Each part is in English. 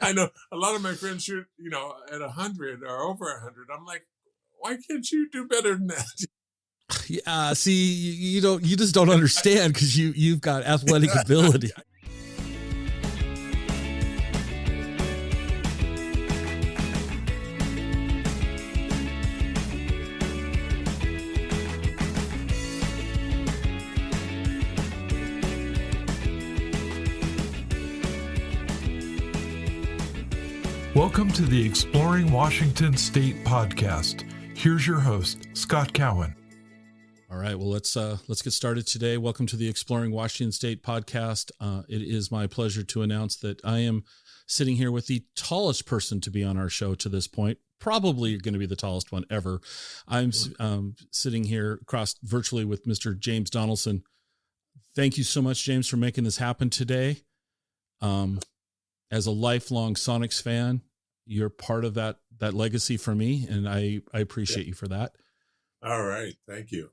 I know a lot of my friends shoot, at 100 or over 100. I'm like, why can't you do better than that? Yeah, see, you just don't understand because you've got athletic ability. Welcome to the Exploring Washington State podcast. Here's your host, Scott Cowan. All right, well, let's get started today. Welcome to the Exploring Washington State podcast. It is my pleasure to announce that I am sitting here with the tallest person to be on our show to this point. Probably going to be the tallest one ever. I'm sitting here across virtually with Mr. James Donaldson. Thank you so much, James, for making this happen today. As a lifelong Sonics fan, you're part of that legacy for me, and I appreciate you for that. All right, thank you.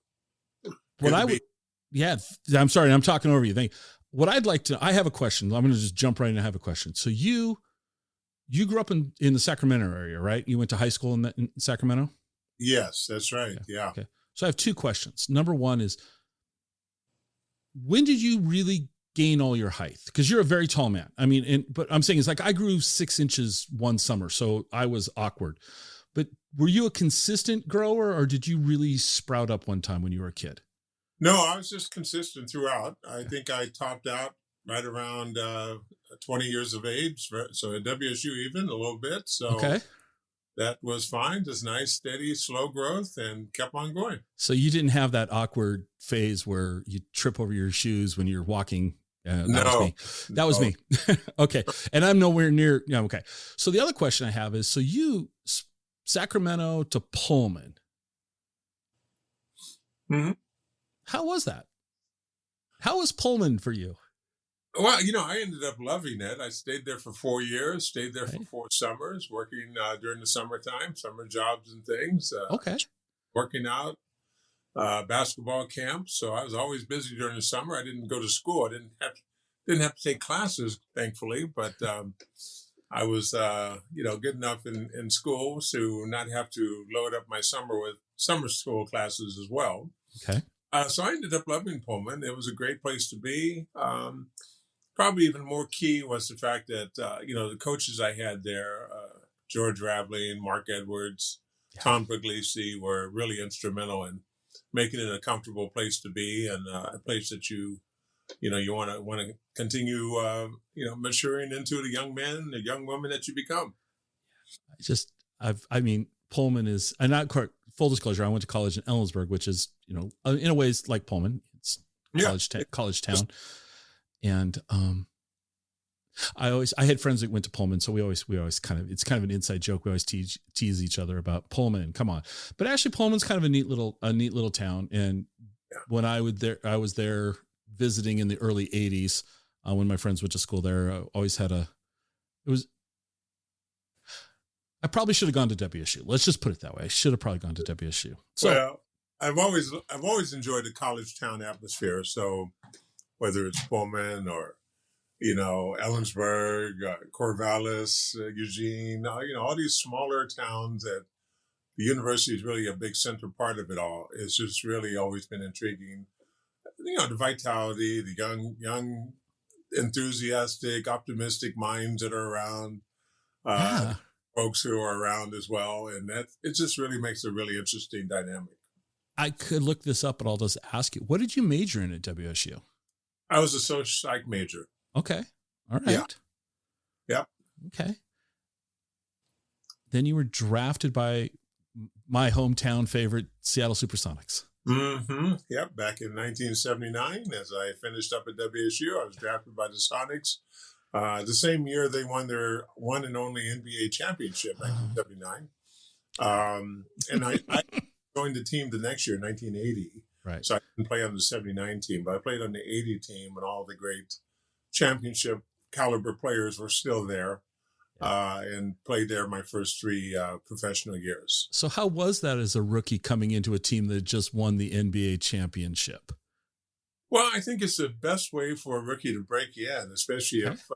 I'm sorry, I'm talking over you. I have a question. I'm going to just jump right in and have a question. So you grew up in the Sacramento area, right? You went to high school in Sacramento? Yes, that's right. Okay. Yeah. Okay. So I have two questions. Number one is, when did you really gain all your height? Because you're a very tall man. I mean, but I'm saying it's like I grew 6 inches one summer, so I was awkward. But were you a consistent grower, or did you really sprout up one time when you were a kid? No, I was just consistent throughout. I think I topped out right around 20 years of age. So at WSU even a little bit. So okay. That was fine. Just nice, steady, slow growth and kept on going. So you didn't have that awkward phase where you trip over your shoes when you're walking. That was me. Okay. And I'm nowhere near. Yeah. Okay. So the other question I have is, so you Sacramento to Pullman. Mm-hmm. How was that? How was Pullman for you? Well, I ended up loving it. I stayed there for 4 years, stayed there for 4 summers, working during the summertime, summer jobs and things. Working out, basketball camps. So I was always busy during the summer. I didn't go to school. I didn't have to take classes, thankfully, but I was, good enough in school to not have to load up my summer with summer school classes as well. Okay. So I ended up loving Pullman. It was a great place to be. Probably even more key was the fact that, the coaches I had there, George Raveling, Mark Edwards, Tom Puglisi, were really instrumental in making it a comfortable place to be and a place that you want to continue, maturing into the young man, the young woman that you become. Pullman is, and not quite, full disclosure, I went to college in Ellensburg, which is, in a ways like Pullman. It's college town. And I had friends that went to Pullman, so we always it's kind of an inside joke. We always tease each other about Pullman. Come on, but actually Pullman's kind of a neat little town. And when I was there visiting in the early '80s when my friends went to school there. I always had I probably should have gone to WSU. Let's just put it that way. I should have probably gone to WSU. So, well, I've always enjoyed the college town atmosphere. So whether it's Pullman or, Ellensburg, Corvallis, Eugene, all these smaller towns that the university is really a big central part of it all. It's just really always been intriguing. The vitality, the young, enthusiastic, optimistic minds that are around, folks who are around as well. And it just really makes a really interesting dynamic. I could look this up, but I'll just ask you, what did you major in at WSU? I was a social psych major. Okay. All right. Yeah. Okay. Then you were drafted by my hometown favorite, Seattle SuperSonics. Mm-hmm. Yep. Back in 1979, as I finished up at WSU, I was drafted by the Sonics. The same year they won their one and only NBA championship, 1979. And I joined the team the next year, 1980. Right. So I didn't play on the 79 team, but I played on the 80 team, and all the great championship caliber players were still there, and played there my first 3 professional years. So how was that as a rookie coming into a team that just won the NBA championship? Well, I think it's the best way for a rookie to break in, especially if,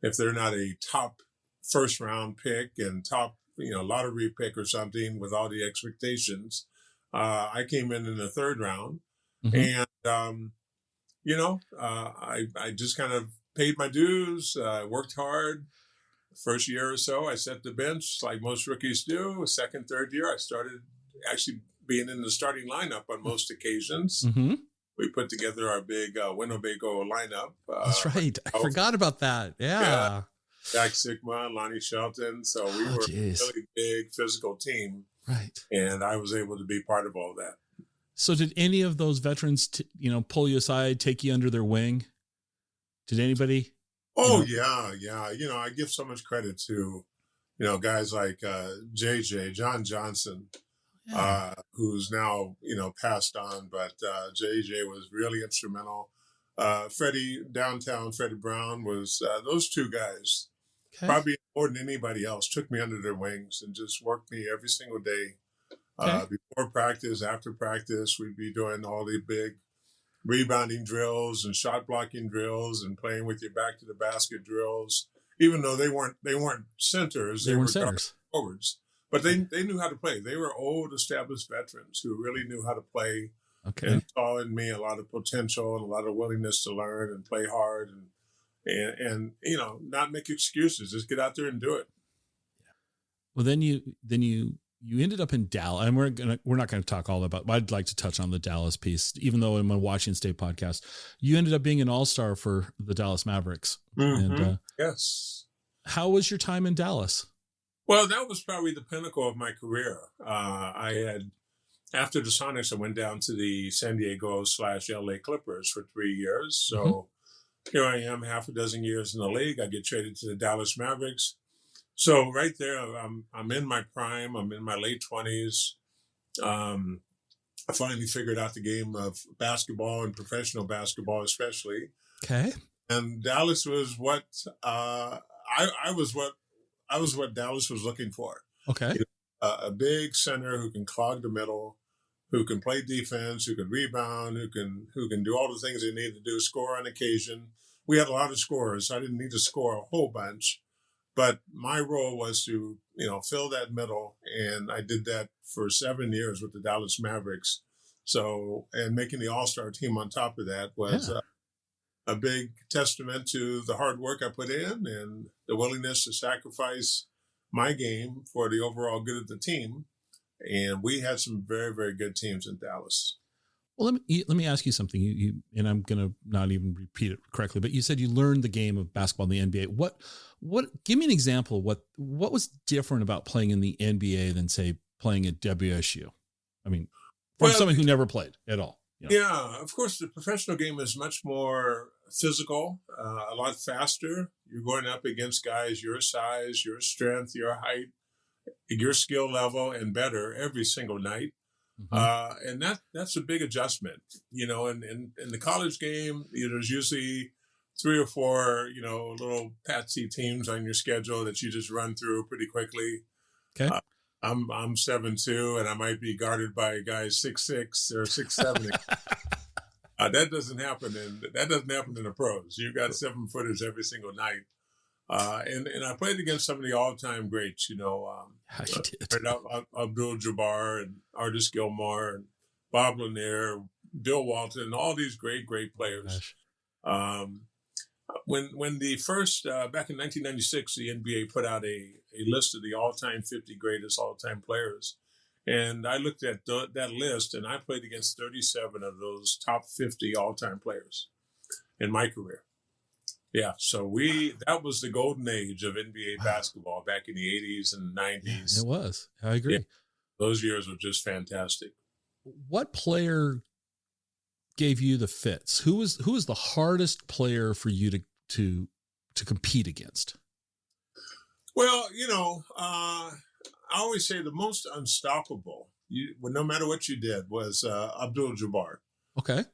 if they're not a top first round pick and top, lottery pick or something with all the expectations. I came in the third round, and I just kind of paid my dues, worked hard. First year or so, I set the bench like most rookies do. Second, third year, I started actually being in the starting lineup on most occasions. Mm-hmm. We put together our big Winnebago lineup. That's right. I forgot about that. Yeah. Jack Sigma, Lonnie Shelton. So we were a really big physical team. Right. And I was able to be part of all that. So did any of those veterans, pull you aside, take you under their wing? Did anybody? Oh, yeah. I give so much credit to, guys like John Johnson, who's now, passed on, but JJ was really instrumental. Freddie Brown was, those two guys, probably more than anybody else, took me under their wings and just worked me every single day. Before practice, after practice, we'd be doing all the big rebounding drills and shot blocking drills and playing with your back to the basket drills. Even though they weren't centers, they were centers, forwards, but they knew how to play. They were old, established veterans who really knew how to play. And saw in me a lot of potential and a lot of willingness to learn and play hard and not make excuses. Just get out there and do it. Well, then you ended up in Dallas, and we're not going to talk all about, but I'd like to touch on the Dallas piece, even though in my Washington State podcast, you ended up being an all-star for the Dallas Mavericks. Mm-hmm. And yes. How was your time in Dallas? Well, that was probably the pinnacle of my career. After the Sonics, I went down to the San Diego /LA Clippers for 3 years. So here I am, half a dozen years in the league. I get traded to the Dallas Mavericks. So right there, I'm in my prime. I'm in my late 20s. I finally figured out the game of basketball and professional basketball, especially. Okay. And Dallas was what I was what Dallas was looking for. Okay. A big center who can clog the middle, who can play defense, who can rebound, who can do all the things they need to do, score on occasion. We had a lot of scorers, so I didn't need to score a whole bunch. But my role was to, fill that middle, and I did that for 7 years with the Dallas Mavericks. So, and making the All-Star team on top of that was a big testament to the hard work I put in and the willingness to sacrifice my game for the overall good of the team. And we had some very, very good teams in Dallas. Well, let me ask you something. You and I'm going to not even repeat it correctly, but you said you learned the game of basketball in the NBA. What? Give me an example of what was different about playing in the NBA than say playing at WSU. I mean, from someone who never played at all. Yeah, of course, the professional game is much more physical, a lot faster. You're going up against guys your size, your strength, your height, your skill level, and better every single night. And that's a big adjustment, and in the college game, there's usually 3 or 4, little patsy teams on your schedule that you just run through pretty quickly. Okay. I'm 7'2", and I might be guarded by guys 6'6" or 6'7". That doesn't happen in the pros. You've got 7-footers every single night. And I played against some of the all-time greats, Abdul-Jabbar and Artis Gilmore and Bob Lanier, Bill Walton, and all these great, great players. When the first, back in 1996, the NBA put out a list of the all-time 50 greatest all-time players. And I looked at that list, and I played against 37 of those top 50 all-time players in my career. Yeah, so that was the golden age of NBA basketball back in the 80s and 90s. It was. I agree. Yeah, those years were just fantastic. What player gave you the fits? Who was the hardest player for you to compete against? Well, I always say the most unstoppable, no matter what you did, was Abdul-Jabbar. Okay.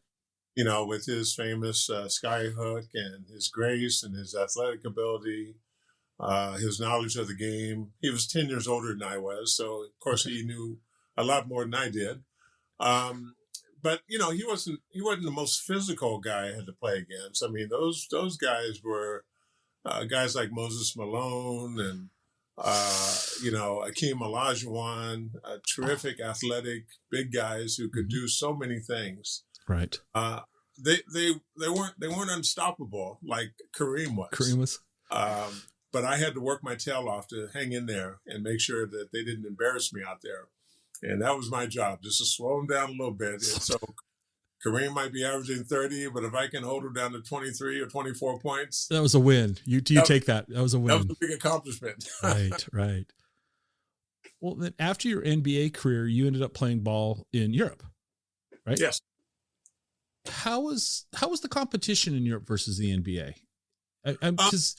With his famous sky hook and his grace and his athletic ability, his knowledge of the game. He was 10 years older than I was, so of course he knew a lot more than I did. But he wasn't the most physical guy I had to play against. I mean, those guys were guys like Moses Malone and, Akeem Olajuwon, terrific athletic, big guys who could do so many things. Right. They weren't unstoppable like Kareem was. But I had to work my tail off to hang in there and make sure that they didn't embarrass me out there. And that was my job, just to slow them down a little bit. And so Kareem might be averaging 30, but if I can hold him down to 23 or 24 points. That was a win. You take that. That was a win. That was a big accomplishment. Right. Well, then after your NBA career, you ended up playing ball in Europe, right? Yes. How was the competition in Europe versus the NBA? Because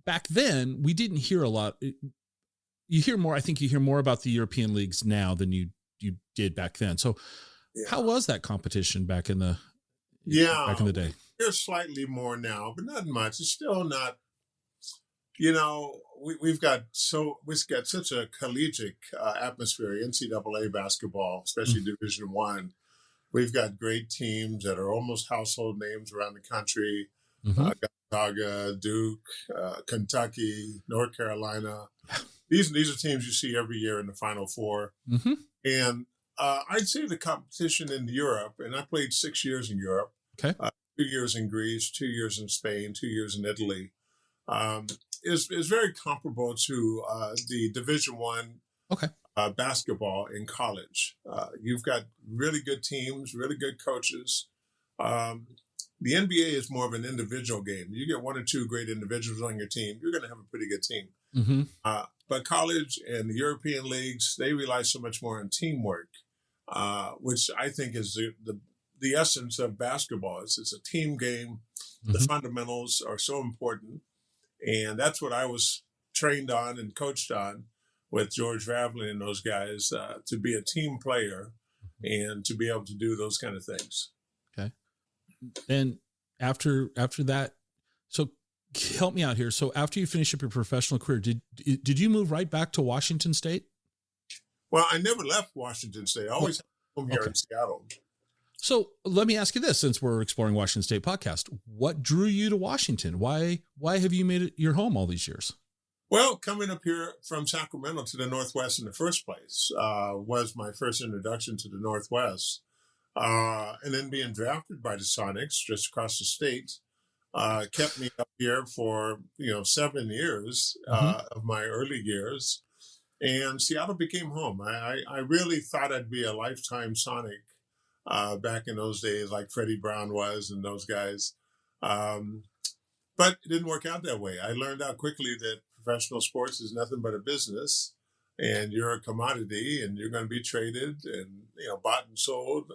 back then we didn't hear a lot. You hear more. I think you hear more about the European leagues now than you did back then. So, how was that competition back in the day? There's slightly more now, but not much. It's still not. We've got such a collegiate atmosphere. NCAA basketball, especially Division I. We've got great teams that are almost household names around the country. Gonzaga, Duke, Kentucky, North Carolina. These are teams you see every year in the Final Four. And I'd say the competition in Europe, and I played 6 years in Europe, 2 years in Greece, 2 years in Spain, 2 years in Italy, is very comparable to the Division I basketball in college. You've got really good teams, really good coaches. The NBA is more of an individual game. You get 1 or 2 great individuals on your team, you're going to have a pretty good team. But college and the European leagues, they rely so much more on teamwork, which I think is the essence of basketball. It's a team game. The fundamentals are so important. And that's what I was trained on and coached on with George Raveling and those guys, to be a team player and to be able to do those kind of things. Okay. And after that, so help me out here. So after you finish up your professional career, did you move right back to Washington State? Well, I never left Washington State. I always had home here in Seattle. So let me ask you this, since we're exploring Washington State podcast, what drew you to Washington? Why have you made it your home all these years? Well, coming up here from Sacramento to the Northwest in the first place was my first introduction to the Northwest. And then being drafted by the Sonics just across the state kept me up here for 7 years of my early years. And Seattle became home. I really thought I'd be a lifetime Sonic back in those days, like Freddie Brown was and those guys. But it didn't work out that way. I learned out quickly that professional sports is nothing but a business, and you're a commodity, and you're going to be traded and bought and sold.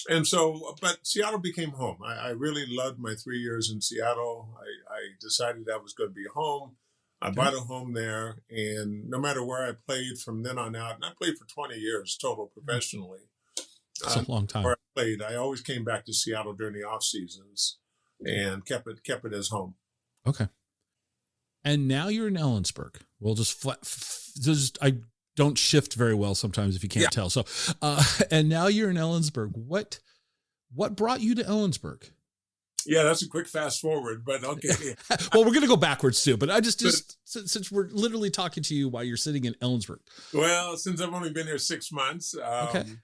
And so, but Seattle became home. I really loved my 3 years in Seattle. I decided that was going to be home. I bought a home there, and no matter where I played from then on out, and I played for 20 years total professionally. That's a long time. Where I played, I always came back to Seattle during the off seasons and kept it as home. Okay. And now you're in Ellensburg. We'll I don't shift very well sometimes if you can't tell. So, and now you're in Ellensburg. What brought you to Ellensburg? Yeah, that's a quick fast forward, but okay. Well, we're going to go backwards too, but I just since we're literally talking to you while you're sitting in Ellensburg. Well, since I've only been here 6 months, Ellensburg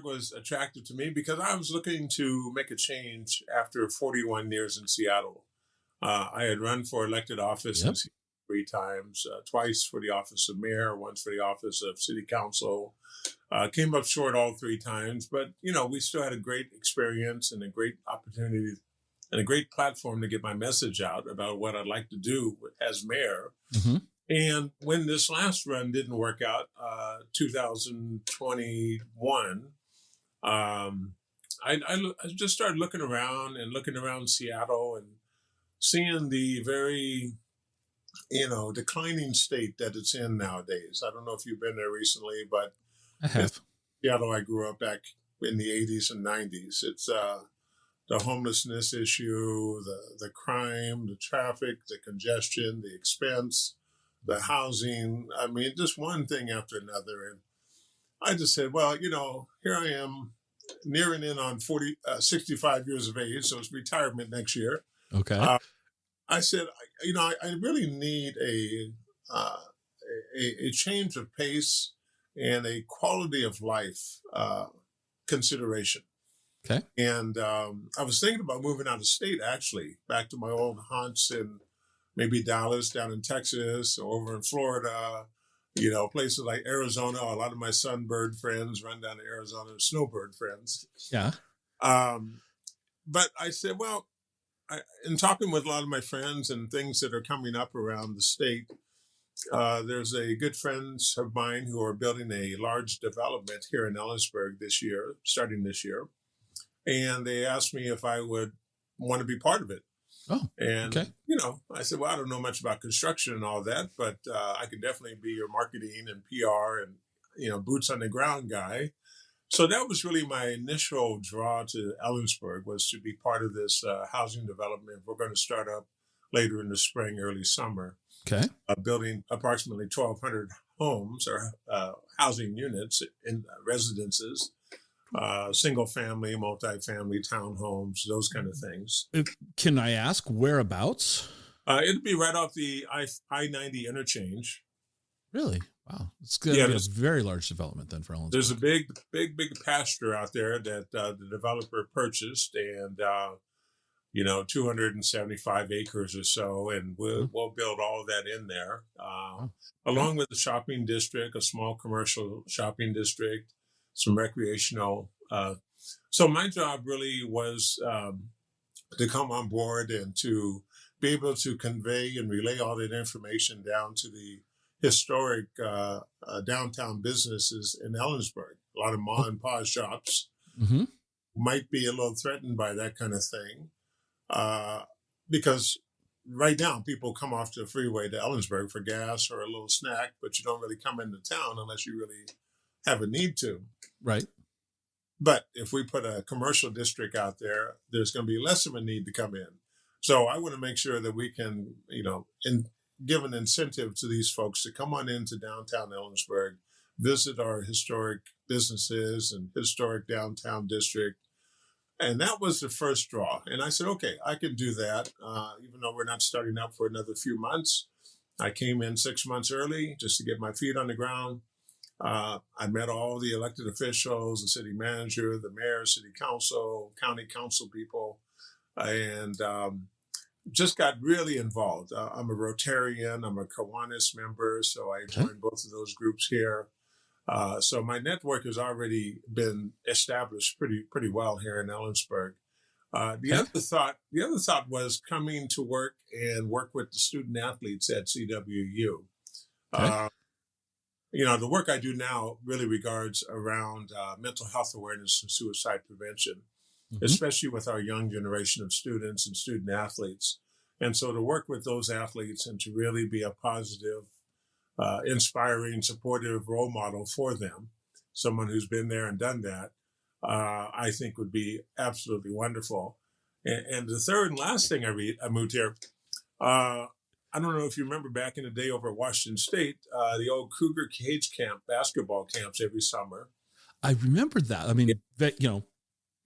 was attractive to me because I was looking to make a change after 41 years in Seattle. I had run for elected office in Seattle 3 times, twice for the office of mayor, once for the office of city council. Came up short all 3 times, but, we still had a great experience and a great opportunity and a great platform to get my message out about what I'd like to do as mayor. And when this last run didn't work out, 2021, I just started looking around Seattle and seeing the very, declining state that it's in nowadays. I don't know if you've been there recently, but I have. Seattle, I grew up back in the 80s and 90s. It's the homelessness issue, the crime, the traffic, the congestion, the expense, the housing. I mean, just one thing after another. And I just said, well, here I am. nearing in on 65 years of age, so it's retirement next year. Okay. I said, I really need a change of pace and a quality of life consideration. Okay. And I was thinking about moving out of state, actually, back to my old haunts in maybe Dallas, down in Texas, or over in Florida, places like Arizona. A lot of my sunbird friends run down to Arizona, snowbird friends. Yeah. But I said, well, in talking with a lot of my friends and things that are coming up around the state, there's a good friends of mine who are building a large development here in Ellensburg starting this year. And they asked me if I would want to be part of it. Oh, and, okay. I said, well, I don't know much about construction and all that, but I could definitely be your marketing and PR and, boots on the ground guy. So that was really my initial draw to Ellensburg, was to be part of this housing development. We're going to start up later in the spring, early summer. Okay. Building approximately 1,200 homes or housing units in residences. Single family, multifamily, townhomes, those kind of things. Can I ask whereabouts? It'd be right off the I-90 interchange. Really? Wow. It's going to be a very large development then for Ellensburg. There's a big pasture out there that the developer purchased, and 275 acres or so, and we'll build all of that in there, along with the shopping district, a small commercial shopping district, some recreational. So my job really was to come on board and to be able to convey and relay all that information down to the historic downtown businesses in Ellensburg. A lot of ma and pa shops might be a little threatened by that kind of thing, because right now people come off the freeway to Ellensburg for gas or a little snack, but you don't really come into town unless you really have a need to. Right. But if we put a commercial district out there, there's going to be less of a need to come in. So I want to make sure that we can, give an incentive to these folks to come on into downtown Ellensburg, visit our historic businesses and historic downtown district. And that was the first draw. And I said, okay, I can do that. Even though we're not starting up for another few months. I came in 6 months early just to get my feet on the ground. I met all the elected officials, the city manager, the mayor, city council, county council people, and just got really involved. I'm a Rotarian. I'm a Kiwanis member, so I joined both of those groups here. So my network has already been established pretty well here in Ellensburg. The other thought was coming to work with the student athletes at CWU. The work I do now really regards around mental health awareness and suicide prevention, especially with our young generation of students and student athletes. And so to work with those athletes and to really be a positive, inspiring, supportive role model for them, someone who's been there and done that, I think would be absolutely wonderful. And the third and last thing I moved here, I don't know if you remember back in the day over at Washington State, the old Cougar Cage Camp, basketball camps every summer. I remembered that. I mean,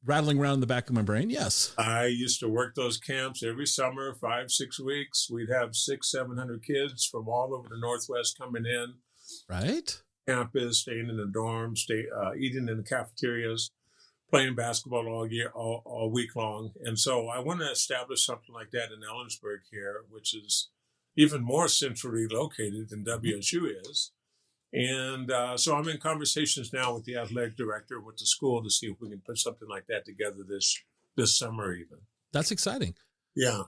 rattling around in the back of my brain. Yes. I used to work those camps every summer, 5-6 weeks. We'd have 600-700 kids from all over the Northwest coming in. Right. Campus, staying in the dorms, eating in the cafeterias, playing basketball all week long. And so I want to establish something like that in Ellensburg here, which is even more centrally located than WSU is. And so I'm in conversations now with the athletic director, with the school, to see if we can put something like that together this summer even. That's exciting. Yeah.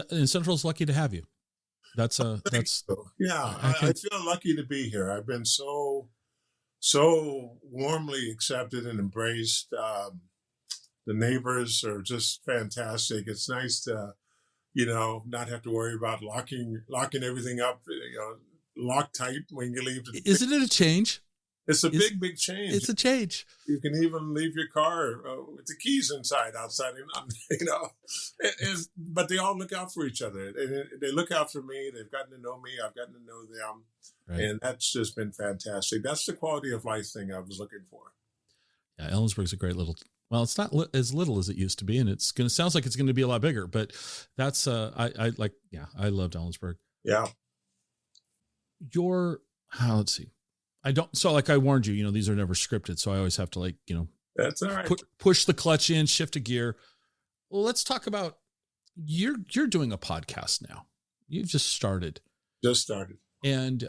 And Central's lucky to have you. That's so. Yeah. I feel lucky to be here. I've been so warmly accepted and embraced. The neighbors are just fantastic. It's nice to, not have to worry about locking everything up, locked tight when you leave. Isn't it a change? It's a big change. It's a change. You can even leave your car with the keys outside, but they all look out for each other. And they look out for me. They've gotten to know me. I've gotten to know them. Right. And that's just been fantastic. That's the quality of life thing I was looking for. Yeah, Ellensburg's a great little. Well, it's not as little as it used to be, and sounds like it's going to be a lot bigger. But that's I like. Yeah, I loved Ellensburg. Yeah. Let's see. I don't. So like I warned you, these are never scripted, so I always have to That's all right. Push the clutch in, shift a gear. Well, let's talk about you're doing a podcast now. You've just started. And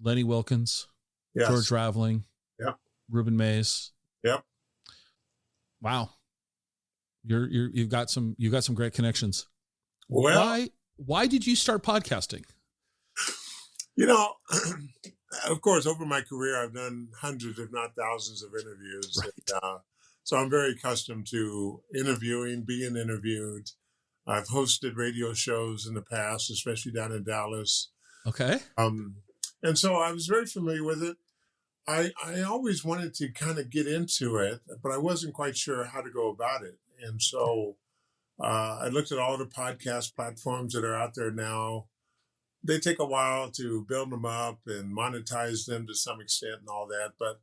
Lenny Wilkins, yes. George Raveling, yep. Ruben Mays. Yep. Wow. You've got some great connections. Well, why did you start podcasting? Of course, over my career, I've done hundreds, if not thousands of interviews. Right. And, so I'm very accustomed to interviewing, being interviewed. I've hosted radio shows in the past, especially down in Dallas. Okay. And so I was very familiar with it. I always wanted to kind of get into it, but I wasn't quite sure how to go about it. And so I looked at all the podcast platforms that are out there now. They take a while to build them up and monetize them to some extent and all that. But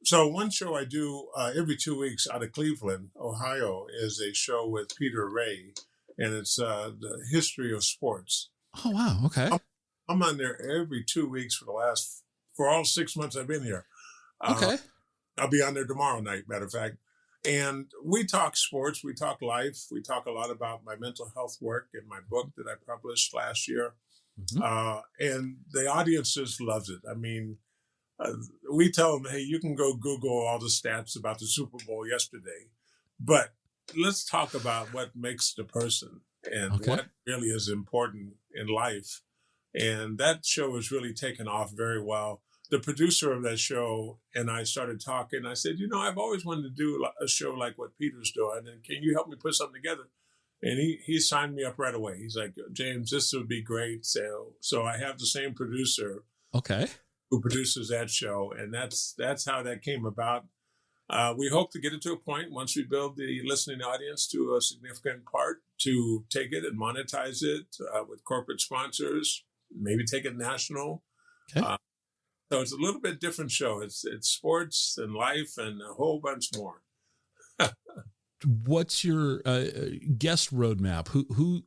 so one show I do every 2 weeks out of Cleveland, Ohio, is a show with Peter Ray, and it's the history of sports. Oh, wow. Okay. I'm on there every 2 weeks for all 6 months I've been here. Okay. I'll be on there tomorrow night, matter of fact. And we talk sports, we talk life, we talk a lot about my mental health work in my book that I published last year. Mm-hmm. And the audience just loves it. I mean, we tell them, hey, you can go Google all the stats about the Super Bowl yesterday, but let's talk about what makes the person and what really is important in life. And that show has really taken off very well. The producer of that show and I started talking. I said, I've always wanted to do a show like what Peter's doing, and can you help me put something together? And he signed me up right away. He's like, James, this would be great. So I have the same producer. Okay. Who produces that show, and that's how that came about. We hope to get it to a point once we build the listening audience to a significant part to take it and monetize it with corporate sponsors, maybe take it national. Okay. So it's a little bit different show. It's sports and life and a whole bunch more. What's your guest roadmap? Who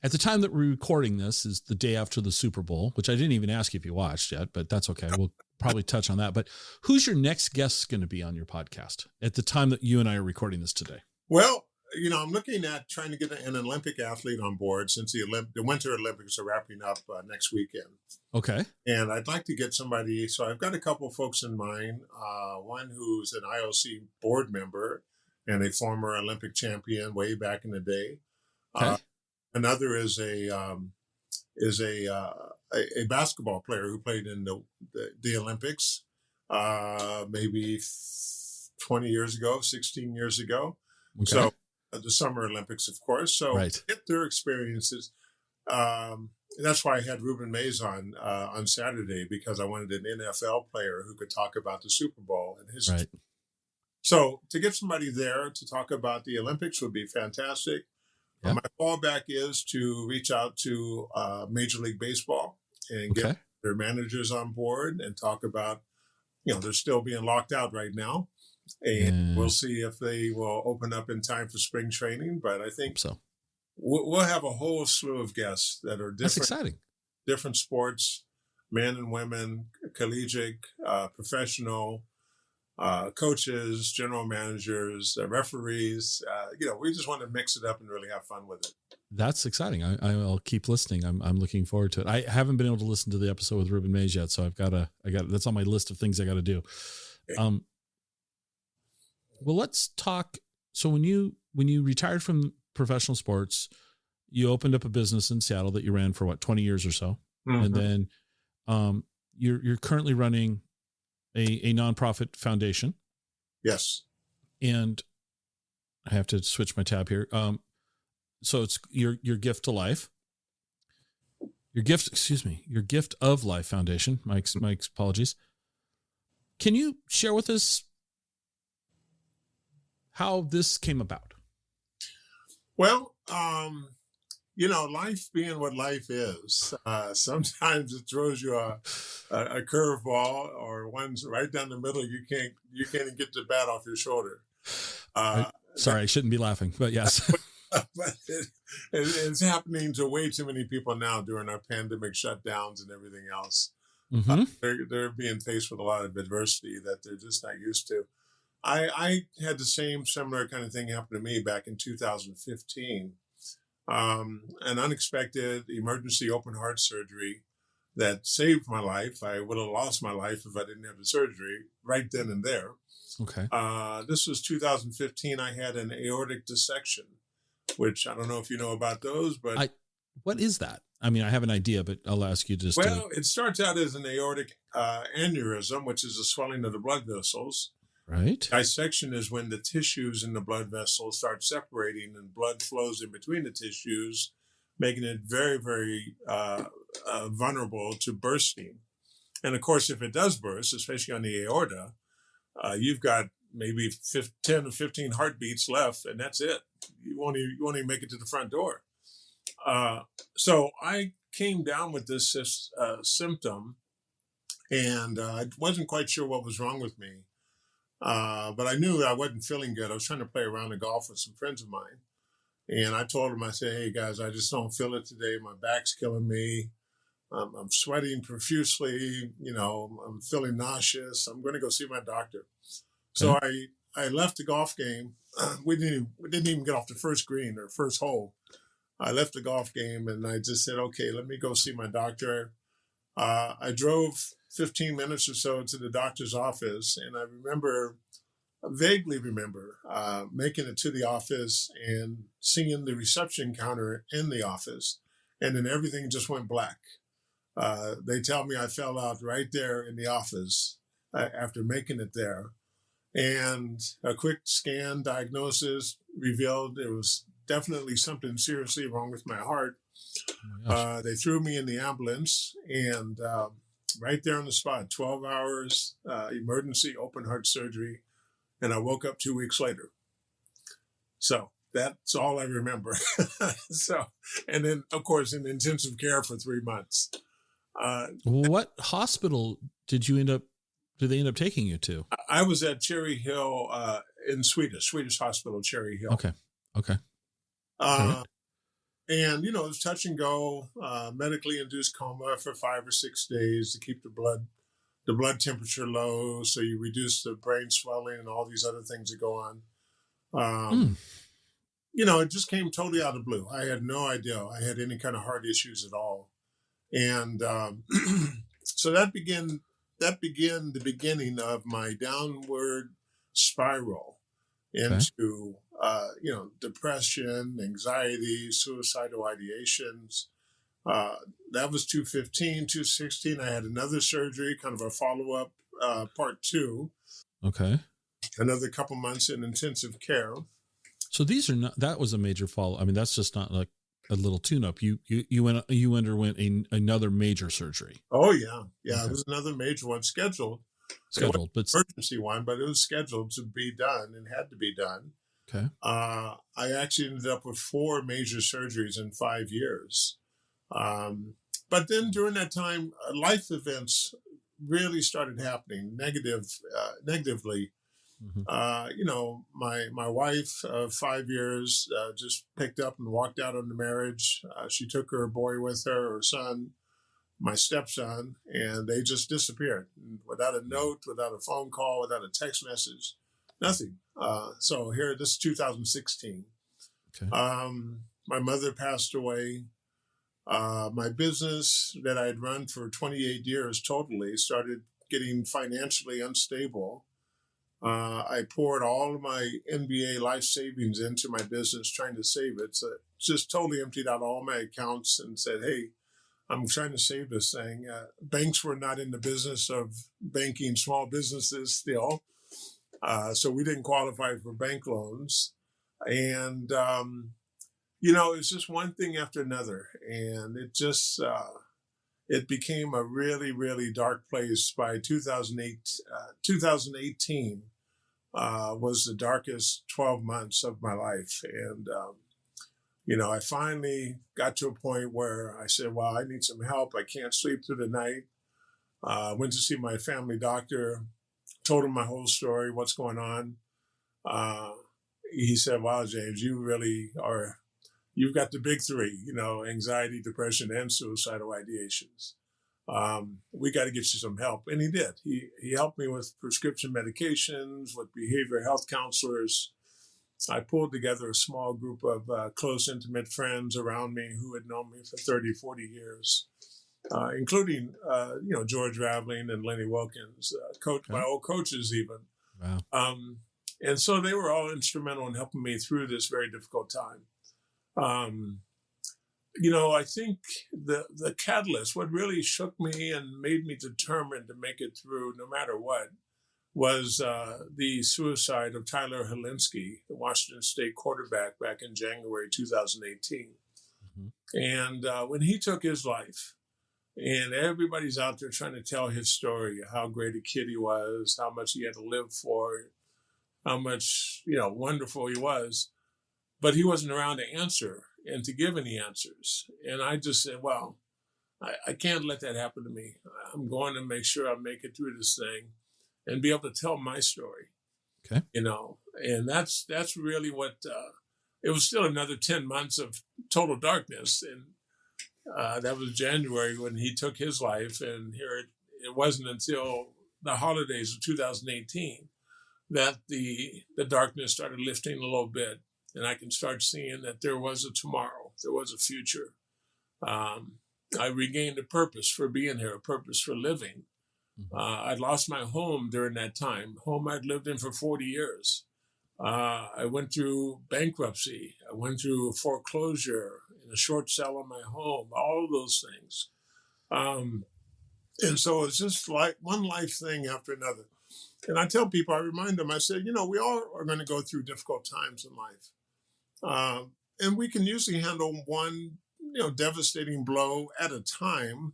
at the time that we're recording this is the day after the Super Bowl, which I didn't even ask you if you watched yet, but that's okay. We'll probably touch on that. But who's your next guest going to be on your podcast at the time that you and I are recording this today? Well, I'm looking at trying to get an Olympic athlete on board since the Winter Olympics are wrapping up next weekend. Okay. And I'd like to get somebody. So I've got a couple of folks in mind. One who's an IOC board member and a former Olympic champion way back in the day. Okay. Another is a basketball player who played in the Olympics, maybe 20 years ago, 16 years ago. Okay. So the Summer Olympics, of course. So get their experiences. That's why I had Ruben Mays on Saturday, because I wanted an NFL player who could talk about the Super Bowl and his. Right. So to get somebody there to talk about the Olympics would be fantastic. Yep. My fallback is to reach out to Major League Baseball and get their managers on board and talk about, they're still being locked out right now. And we'll see if they will open up in time for spring training. But I think so. We'll have a whole slew of guests that are different. That's exciting. Different sports, men and women, collegiate, professional, coaches, general managers, referees. We just want to mix it up and really have fun with it. That's exciting. I'll keep listening. I'm looking forward to it. I haven't been able to listen to the episode with Ruben Mays yet, so that's on my list of things I got to do. Okay. Well, let's talk. So when you retired from professional sports, you opened up a business in Seattle that you ran for 20 years or so. Mm-hmm. And then you're currently running a nonprofit foundation. Yes. And I have to switch my tab here. So it's your gift to life, your gift of life foundation. Mike's apologies. Can you share with us how this came about? Well, life being what life is, sometimes it throws you a curveball, or one's right down the middle. You can't even get the bat off your shoulder. Sorry, I shouldn't be laughing, but yes. But it's happening to way too many people now during our pandemic shutdowns and everything else. Mm-hmm. They're being faced with a lot of adversity that they're just not used to. I had the similar kind of thing happen to me back in 2015. An unexpected emergency open heart surgery that saved my life. I would have lost my life if I didn't have the surgery right then and there. Okay. This was 2015. I had an aortic dissection, which I don't know if you know about those, but what is that? I mean, I have an idea, but I'll ask you just. Well, it starts out as an aortic aneurysm, which is a swelling of the blood vessels. Right. Dissection is when the tissues in the blood vessels start separating and blood flows in between the tissues, making it very, very vulnerable to bursting. And of course, if it does burst, especially on the aorta, you've got maybe 10 or 15 heartbeats left, and that's it. You won't even make it to the front door. So I came down with this symptom, and I wasn't quite sure what was wrong with me. But I knew I wasn't feeling good. I was trying to play around and golf with some friends of mine. And I told them, I said, hey, guys, I just don't feel it today. My back's killing me. I'm sweating profusely. I'm feeling nauseous. I'm going to go see my doctor. So I left the golf game. We didn't even get off the first green or first hole. I left the golf game and I just said, okay, let me go see my doctor. I drove 15 minutes or so to the doctor's office, and I vaguely remember making it to the office and seeing the reception counter in the office, and then everything just went black. They tell me I fell out right there in the office after making it there, and a quick scan diagnosis revealed there was definitely something seriously wrong with my heart. Oh, they threw me in the ambulance, and right there on the spot, 12 hours, emergency open heart surgery. And I woke up 2 weeks later. So that's all I remember. And then, of course, in intensive care for 3 months. What hospital did they end up taking you to? I was at Cherry Hill in Swedish hospital, Cherry Hill. Okay. And, it was touch and go, medically induced coma for 5 or 6 days to keep the blood temperature low, so you reduce the brain swelling and all these other things that go on. It just came totally out of the blue. I had no idea I had any kind of heart issues at all. And so that began the beginning of my downward spiral into depression, anxiety, suicidal ideations. That was 2015. 2016, I had another surgery, kind of a follow-up, part 2. Okay. Another couple months in intensive care. So that was a major follow. I mean, that's just not like a little tune-up. You underwent another major surgery. Oh yeah. Okay. It was another major one scheduled, but emergency one, but it was scheduled to be done and had to be done. Okay. I actually ended up with 4 major surgeries in 5 years. But then during that time, life events really started happening negatively. Mm-hmm. My wife of 5 years just picked up and walked out on the marriage. She took her boy with her son, my stepson, and they just disappeared without a note, without a phone call, without a text message, nothing. So here, this is 2016. Okay. My mother passed away. My business that I had run for 28 years totally started getting financially unstable. I poured all of my NBA life savings into my business trying to save it. So just totally emptied out all my accounts and said, hey, I'm trying to save this thing. Banks were not in the business of banking small businesses still. So we didn't qualify for bank loans. And, it's just one thing after another. And it just, it became a really, really dark place. By 2018 was the darkest 12 months of my life. And, I finally got to a point where I said, well, I need some help. I can't sleep through the night. Went to see my family doctor, told him my whole story, what's going on. He said, wow, James, you've got the big three, anxiety, depression, and suicidal ideations. We got to get you some help. And he did. He helped me with prescription medications, with behavioral health counselors. I pulled together a small group of close, intimate friends around me who had known me for 30, 40 years, including, George Raveling and Lenny Wilkins, my old coaches even. Wow. And so they were all instrumental in helping me through this very difficult time. I think the catalyst, what really shook me and made me determined to make it through no matter what, was the suicide of Tyler Helinski, the Washington State quarterback, back in January 2018. Mm-hmm. And when he took his life, and everybody's out there trying to tell his story, how great a kid he was, how much he had to live for, how much, wonderful he was, but he wasn't around to answer and to give any answers. And I just said, well, I can't let that happen to me. I'm going to make sure I make it through this thing and be able to tell my story. Okay. And that's really what, it was still another 10 months of total darkness. And that was January when he took his life. And here it wasn't until the holidays of 2018 that the darkness started lifting a little bit. And I can start seeing that there was a tomorrow, there was a future. I regained a purpose for being here, a purpose for living. I'd lost my home during that time, home I'd lived in for 40 years. I went through bankruptcy. I went through foreclosure and a short sale on my home, all of those things. And so it's just like one life thing after another. And I tell people, I remind them, I say, we all are going to go through difficult times in life. And we can usually handle one, devastating blow at a time.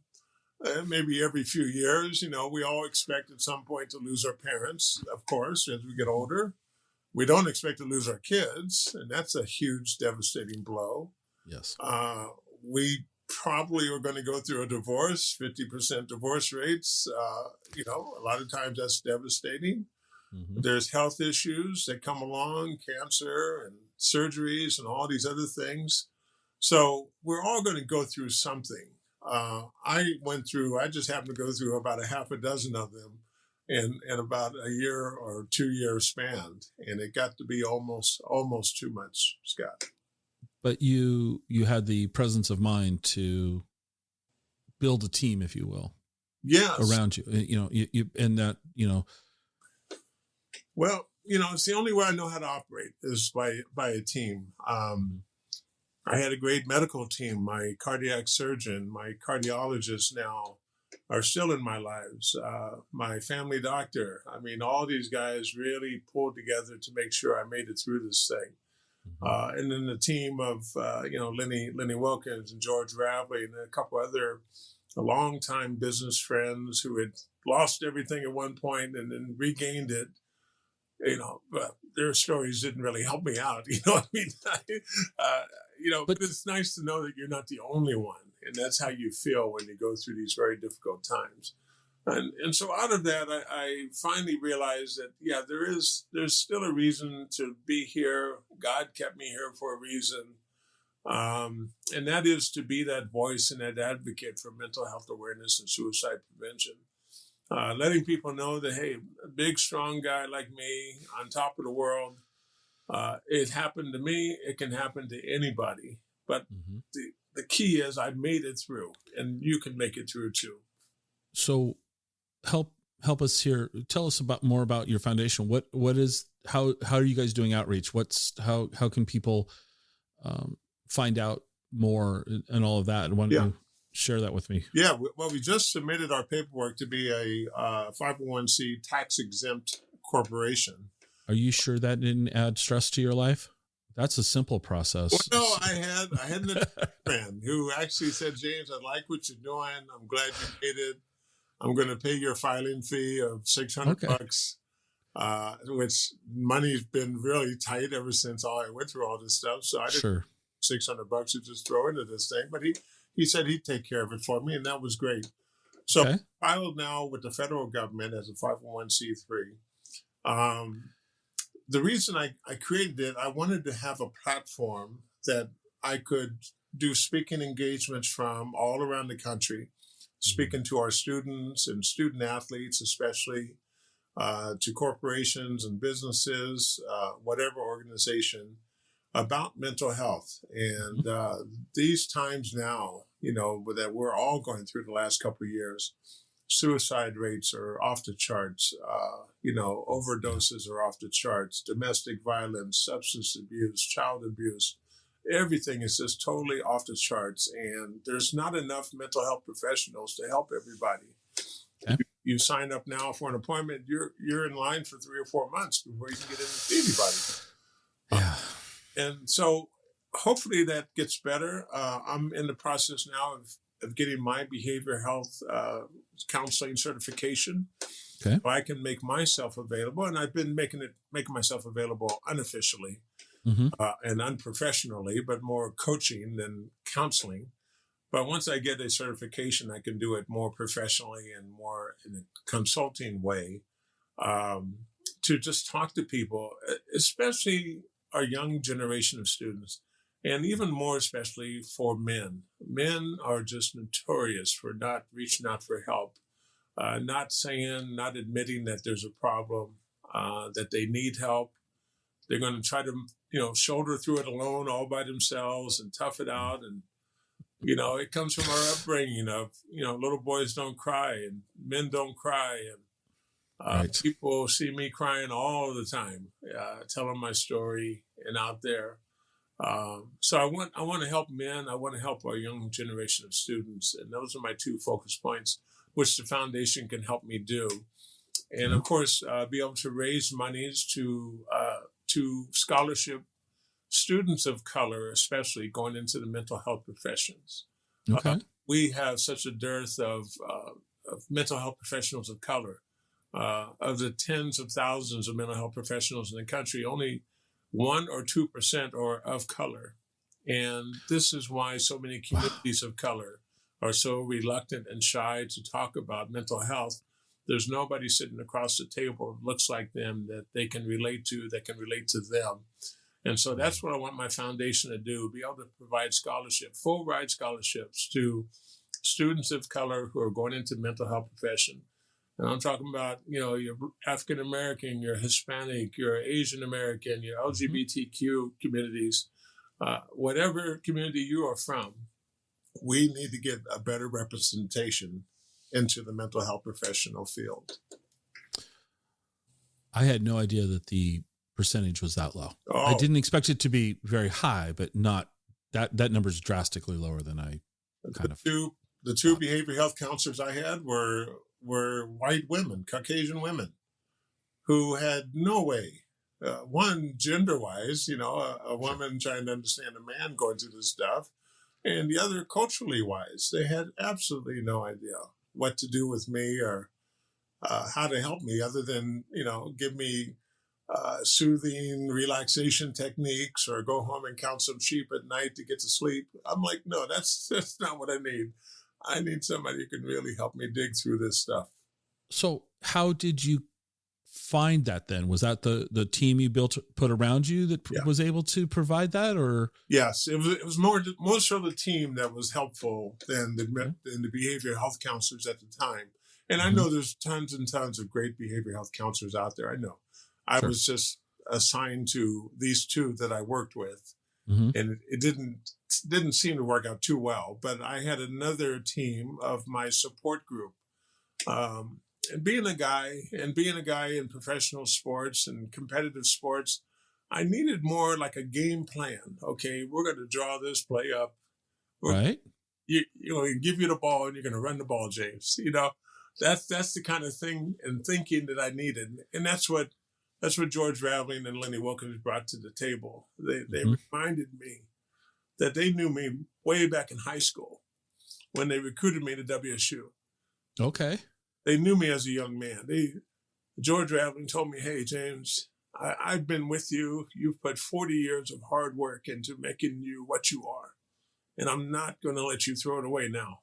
Maybe every few years, we all expect at some point to lose our parents, of course, as we get older. We don't expect to lose our kids, and that's a huge, devastating blow. Yes. We probably are going to go through a divorce, 50% divorce rates. A lot of times that's devastating. Mm-hmm. There's health issues that come along, cancer and surgeries and all these other things. So we're all going to go through something. I just happened to go through about a half a dozen of them in about a year or 2 year span. And it got to be almost too much, Scott. But you had the presence of mind to build a team, if you will. Yes. Around you, you and that, Well, it's the only way I know how to operate is by a team. I had a great medical team. My cardiac surgeon, my cardiologist now are still in my lives. My family doctor. I mean, all these guys really pulled together to make sure I made it through this thing. And then the team of, Lenny Wilkins and George Raveling and a couple other longtime business friends who had lost everything at one point and then regained it. But their stories didn't really help me out. You know what I mean? But it's nice to know that you're not the only one. And that's how you feel when you go through these very difficult times. And so out of that, I finally realized that, there's still a reason to be here. God kept me here for a reason. And that is to be that voice and that advocate for mental health awareness and suicide prevention. Letting people know that, hey, a big, strong guy like me on top of the world, it happened to me. It can happen to anybody. But the key is I made it through, and you can make it through too. So help us here. Tell us more about your foundation. How are you guys doing outreach? How can people find out more and all of that? And why don't you share that with me? Yeah. Well, we just submitted our paperwork to be a 501c tax exempt corporation. Are you sure that didn't add stress to your life? That's a simple process. Well, no, I had an friend who actually said, James, I like what you're doing. I'm glad you made it. I'm going to pay your filing fee of $600, which money's been really tight ever since I went through all this stuff. So I $600 to just throw into this thing. But he said he'd take care of it for me, and that was great. So I filed now with the federal government as a 501c3. The reason I created it, I wanted to have a platform that I could do speaking engagements from all around the country, speaking to our students and student athletes, especially to corporations and businesses, whatever organization, about mental health. And these times now, that we're all going through the last couple of years, suicide rates are off the charts, overdoses are off the charts, domestic violence, substance abuse, child abuse, everything is just totally off the charts. And there's not enough mental health professionals to help everybody. Okay. You sign up now for an appointment, you're in line for 3 or 4 months before you can get in and see anybody. Yeah. And so hopefully that gets better. I'm in the process now of getting my behavioral health counseling certification. Okay. So I can make myself available, and I've been making myself available unofficially and unprofessionally, but more coaching than counseling. But once I get a certification, I can do it more professionally and more in a consulting way to just talk to people, especially our young generation of students, and even more especially for men. Men are just notorious for not reaching out for help, not admitting that there's a problem, that they need help. They're going to try to, shoulder through it alone, all by themselves, and tough it out. And it comes from our upbringing of, little boys don't cry and men don't cry. And right. People see me crying all the time, telling my story and out there. So I want to help men. I want to help our young generation of students. And those are my 2 focus points, which the foundation can help me do. And of course, be able to raise monies to scholarship students of color, especially going into the mental health professions. Okay. We have such a dearth of mental health professionals of color. Of the tens of thousands of mental health professionals in the country, only 1 or 2% are of color. And this is why so many communities of color are so reluctant and shy to talk about mental health. There's nobody sitting across the table that looks like them, that they can relate to, that can relate to them. And so that's what I want my foundation to do, be able to provide full ride scholarships to students of color who are going into mental health profession. And I'm talking about, your African American, your Hispanic, your Asian American, your LGBTQ communities, whatever community you are from, we need to get a better representation into the mental health professional field. I had no idea that the percentage was that low. Oh. I didn't expect it to be very high, but not that number is drastically lower than I kind of. The two behavioral health counselors I had were white women, Caucasian women, who had no way. One, gender-wise, a woman trying to understand a man going through this stuff, and the other, culturally-wise, they had absolutely no idea what to do with me or how to help me, other than give me soothing relaxation techniques or go home and count some sheep at night to get to sleep. I'm like, no, that's not what I need. I need somebody who can really help me dig through this stuff. So how did you find that then? Was that the team you put around you that was able to provide that, or? Yes, it was more so the team that was helpful than the behavioral health counselors at the time. And I know there's tons and tons of great behavioral health counselors out there. I know. I was just assigned to these 2 that I worked with, and it didn't seem to work out too well. But I had another team of my support group. And being a guy in professional sports and competitive sports, I needed more like a game plan. Okay, we're going to draw this play up. Right. You give you the ball and you're going to run the ball, James. That's the kind of thing and thinking that I needed. And that's what George Raveling and Lenny Wilkins brought to the table. They reminded me that they knew me way back in high school when they recruited me to WSU. Okay. They knew me as a young man. George Raveling told me, "Hey, James, I've been with you. You've put 40 years of hard work into making you what you are. And I'm not going to let you throw it away now.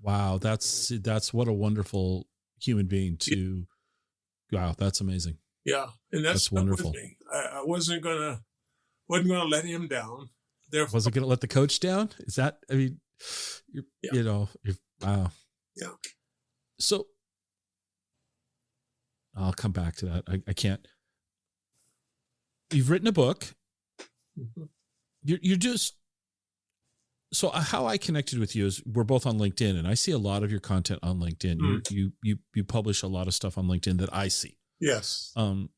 Wow. That's what a wonderful human being to, wow. That's amazing. Yeah. And that's wonderful. With me. I wasn't going to let him down. Therefore, wasn't going to let the coach down. Is that, I mean, wow. Yeah. So I'll come back to that. I can't. You've written a book. Mm-hmm. You're just, so how I connected with you is we're both on LinkedIn, and I see a lot of your content on LinkedIn. Mm. You publish a lot of stuff on LinkedIn that I see. Yes. But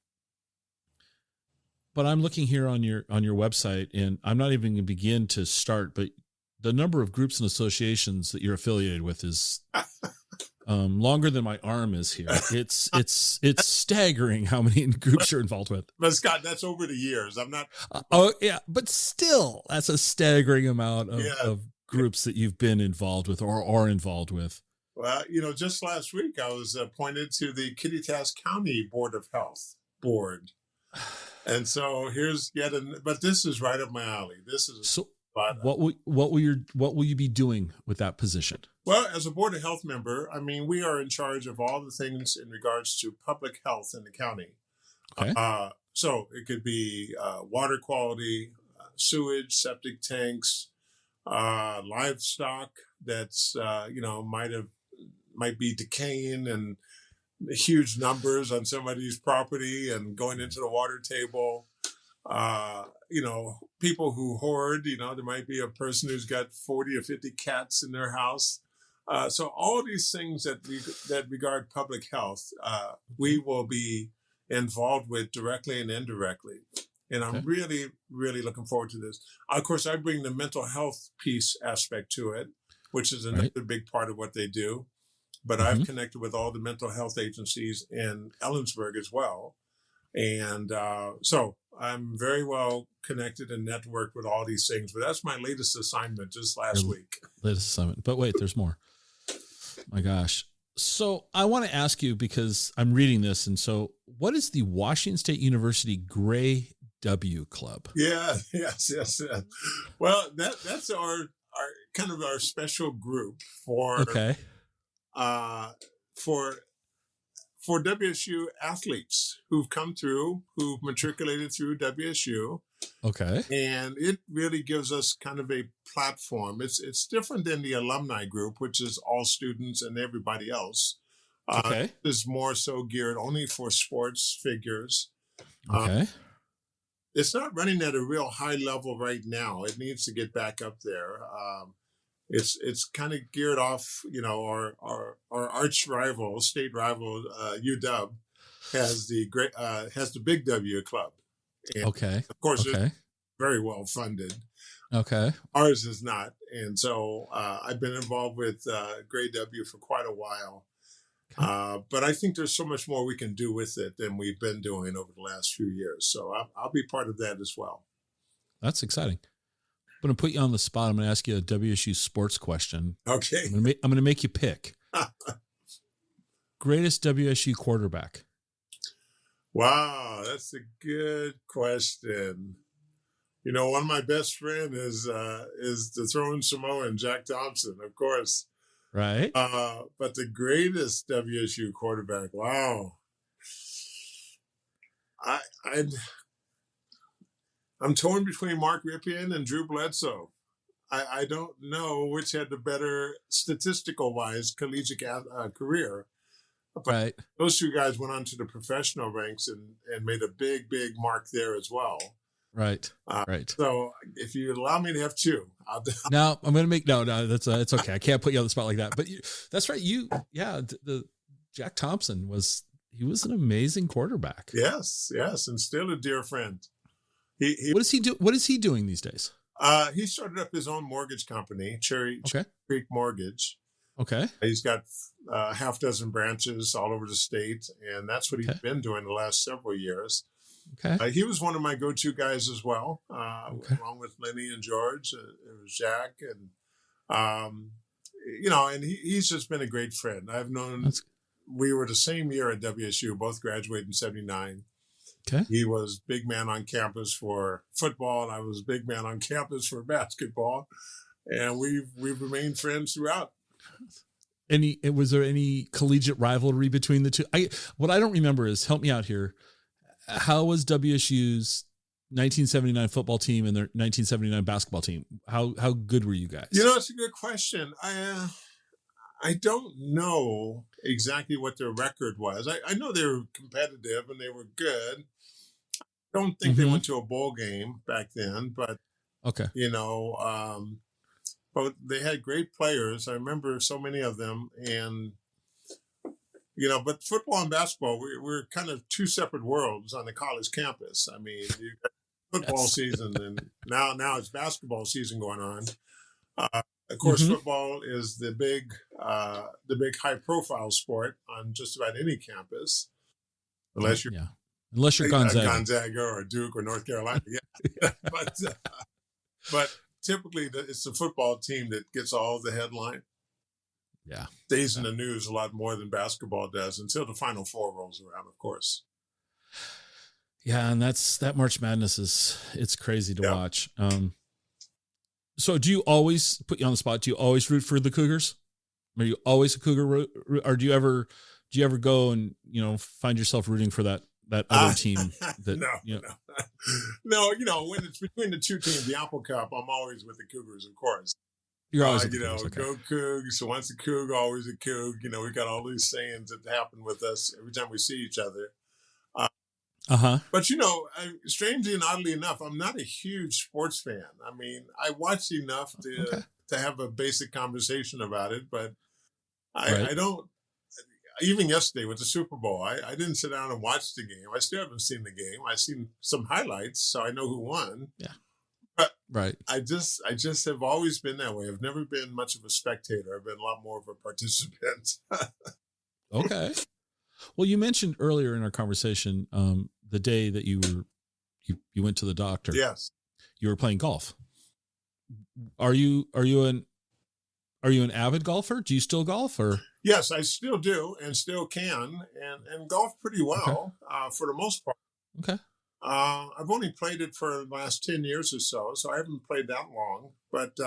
I'm looking here on your website, and I'm not even going to begin to start, but the number of groups and associations that you're affiliated with is longer than my arm is here. It's staggering how many groups you're involved with. But Scott, that's over the years. I'm not. Oh yeah, but still, that's a staggering amount of groups that you've been involved with or are involved with. Well, just last week I was appointed to the Kittitas County Board of Health board, and so here's but this is right up my alley. This is so. What will you be doing with that position? Well, as a Board of Health member, I mean, we are in charge of all the things in regards to public health in the county. Okay. So it could be water quality, sewage, septic tanks, livestock that's might be decaying and huge numbers on somebody's property and going into the water table. People who hoard, there might be a person who's got 40 or 50 cats in their house. So all these things that regard public health, we will be involved with directly and indirectly. And I'm really, really looking forward to this. Of course, I bring the mental health piece aspect to it, which is another big part of what they do. But I've connected with all the mental health agencies in Ellensburg as well. And so I'm very well connected and networked with all these things. But that's my latest assignment just last week. Latest assignment. But wait, there's more. My gosh. So I want to ask you, because I'm reading this. And so what is the Washington State University Gray W Club? Yeah. Yes. Well, that's our kind of our special group for WSU athletes who've come through, who've matriculated through WSU. Okay. And it really gives us kind of a platform. It's different than the alumni group, which is all students and everybody else. Okay. It's more so geared only for sports figures. Okay. It's not running at a real high level right now. It needs to get back up there. It's kind of geared off, our arch rival, state rival, UW has the Big W Club. And of course, it's very well funded. Okay. Ours is not. And so I've been involved with Gray W for quite a while. But I think there's so much more we can do with it than we've been doing over the last few years. So I'll be part of that as well. That's exciting. I'm going to put you on the spot. I'm going to ask you a WSU sports question. Okay. I'm going to make you pick. Greatest WSU quarterback. Wow, that's a good question. One of my best friends is the throwing Samoan, Jack Thompson, of course. Right. But the greatest WSU quarterback, wow. I'm torn between Mark Ripien and Drew Bledsoe. I don't know which had the better statistical-wise collegiate career. But those two guys went on to the professional ranks and made a big, big mark there as well. Right. Right. So if you allow me to have two, no, I'm going to make, no, that's it's okay. I can't put you on the spot like that, but that's right. The Jack Thompson was an amazing quarterback. Yes. And still a dear friend. What does he do? What is he doing these days? He started up his own mortgage company, Cherry Creek Mortgage. Okay. He's got a half dozen branches all over the state, and that's what he's been doing the last several years. Okay. He was one of my go-to guys as well, along with Lenny and George. It was Jack, and and he's just been a great friend. I've known. We were the same year at WSU, both graduated in '79. Okay. He was big man on campus for football, and I was big man on campus for basketball, and we've remained friends throughout. Was there any collegiate rivalry between the two? What I don't remember is, help me out here. How was WSU's 1979 football team and their 1979 basketball team? How good were you guys? It's a good question. I don't know exactly what their record was. I know they were competitive and they were good. I don't think they went to a bowl game back then, but okay. But they had great players. I remember so many of them, and but football and basketball, we're kind of two separate worlds on the college campus. I mean, you got football season, and now it's basketball season going on. Of course, football is the big high-profile sport on just about any campus, unless you're Gonzaga or Duke or North Carolina. Yeah, but typically it's the football team that gets all the headline. Yeah, stays in the news a lot more than basketball does until the Final Four rolls around, of course. Yeah, and that March Madness it's crazy to watch. So do you always, put you on the spot, do you always root for the Cougars? Are you always a Cougar, or do you ever go and, find yourself rooting for that other team? No, when it's between the two teams, the Apple Cup, I'm always with the Cougars, of course. You're always with the Cougars, okay. Go Cougs. So once a Coug, always a Coug. We got all these sayings that happen with us every time we see each other. But strangely and oddly enough, I'm not a huge sports fan. I mean, I watch enough to have a basic conversation about it, but I don't. Even yesterday with the Super Bowl, I didn't sit down and watch the game. I still haven't seen the game. I've seen some highlights, so I know who won. Yeah, but right. I just have always been that way. I've never been much of a spectator. I've been a lot more of a participant. Okay. Well, you mentioned earlier in our conversation the day that you went to the doctor. Yes. You were playing golf. Are you an avid golfer? Do you still golf, or? Yes, I still do and still can and golf pretty well for the most part. Okay. I've only played it for the last 10 years or so I haven't played that long, but